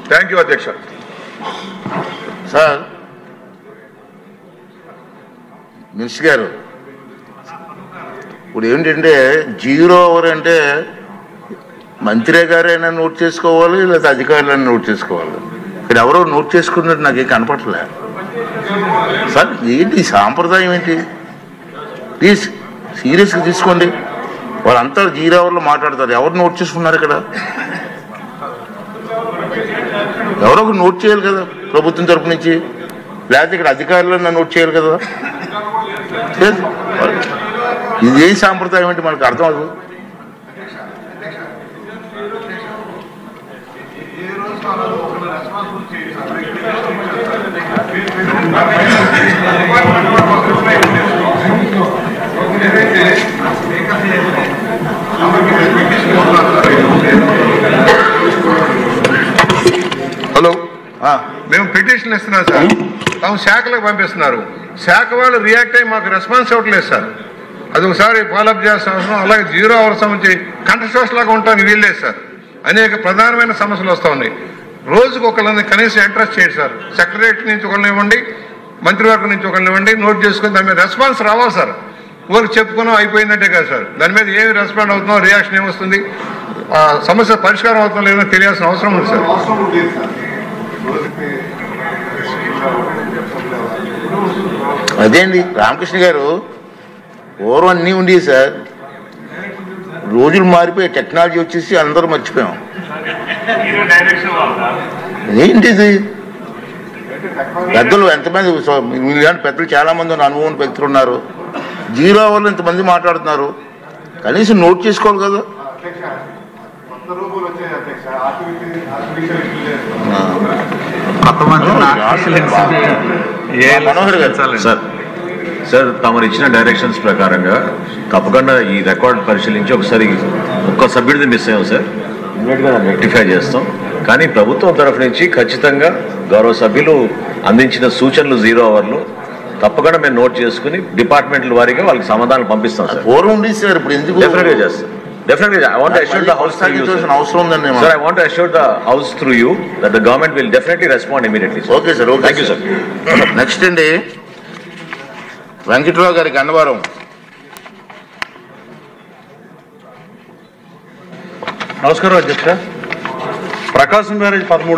Thank you అధ్యక్ష. Sir minister గారు, ఇప్పుడు ఏంటంటే 0 ఓవర్ అంటే మంత్రి గారైనా నోట్ చేసుకోవాలి, లేదా అధికారులైనా నోట్ చేసుకోవాలి. ఇక్కడ ఎవరో నోట్ చేసుకున్నట్టు నాకేం కనపడలే సార్. ఏంటి సాంప్రదాయం ఏంటి? ప్లీజ్ సీరియస్గా తీసుకోండి. వాళ్ళంతా 0 ఓవర్లో మాట్లాడతారు. ఎవరు నోట్ చేసుకున్నారు ఇక్కడ? ఎవరో ఒకరు నోట్ చేయాలి కదా ప్రభుత్వం తరపు నుంచి, లేకపోతే ఇక్కడ అధికారులన్నా నోట్ చేయాలి కదా. ఇది ఏ సాంప్రదాయం అంటే మనకు అర్థం అవ్వదు. హలో, మేము పిటిషన్లు ఇస్తున్నాం సార్. తాము శాఖలకు పంపిస్తున్నారు. శాఖ వాళ్ళు రియాక్ట్ అయ్యి మాకు రెస్పాన్స్ ఇవ్వట్లేదు సార్. అది ఒకసారి ఫాలోఅప్ చేయాల్సిన అవసరం. అలాగే 0 ఓవర్ సంబంధించి కంఠశోషలాగా ఉండటానికి వీల్లేదు సార్. అనేక ప్రధానమైన సమస్యలు వస్తూ ఉన్నాయి. రోజుకు ఒకళ్ళని కనీసం ఇంట్రెస్ట్ చేయండి సార్. సెక్రటరీ నుంచి ఒకరిని ఇవ్వండి, మంత్రివర్గం నుంచి ఒకరిని ఇవ్వండి, నోట్ చేసుకుని దాని మీద రెస్పాన్స్ రావాలి సార్. ఊరికి చెప్పుకున్నాం అయిపోయిందంటే కాదు సార్. దాని మీద ఏమి రెస్పాండ్ అవుతున్నాం, రియాక్షన్ ఏమొస్తుంది, సమస్య పరిష్కారం అవుతుందో లేదో తెలియాల్సిన అవసరం ఉంది సార్. అదేండి రామకృష్ణ గారు, పూర్వం అన్నీ ఉండేవి సార్. రోజులు మారిపోయి టెక్నాలజీ వచ్చేసి అందరూ మర్చిపోయాం. ఏంటిది? పెద్దలు ఎంతమంది, పెద్దలు చాలా మంది అనుభవం వ్యక్తులు ఉన్నారు. 0 ఓవర్లో ఇంతమంది మాట్లాడుతున్నారు. కనీసం నోట్ చేసుకోవాలి కదా. మనోహర్ గారు సార్, సార్ తమరు ఇచ్చిన డైరెక్షన్స్ ప్రకారంగా తప్పకుండా ఈ రికార్డ్ పరిశీలించి ఒకసారి ఒక్క సభ్యుడిని మిస్ అయ్యాం సార్, ఇమీడియట్గా రెక్టిఫై చేస్తాం. కానీ ప్రభుత్వం తరఫు నుంచి ఖచ్చితంగా గౌరవ సభ్యులు అందించిన సూచనలు 0 ఓవర్లు తప్పకుండా మేము నోట్ చేసుకుని డిపార్ట్మెంట్ల వారీగా వాళ్ళకి సమాధానాలు పంపిస్తాం సార్. పూర్వం ఉంది సార్, ఇప్పుడు ఎందుకు? డెఫినెట్గా చేస్తాం. Definitely, I want to assure the House through you, sir. I want to assure the House through you that the government will definitely respond immediately, sir. Okay, sir. Okay, thank you, sir. Next అండి, వెంకట్రావు గారికి అన్నవరం. నమస్కారం అధ్యక్ష. ప్రకాశం barrage 13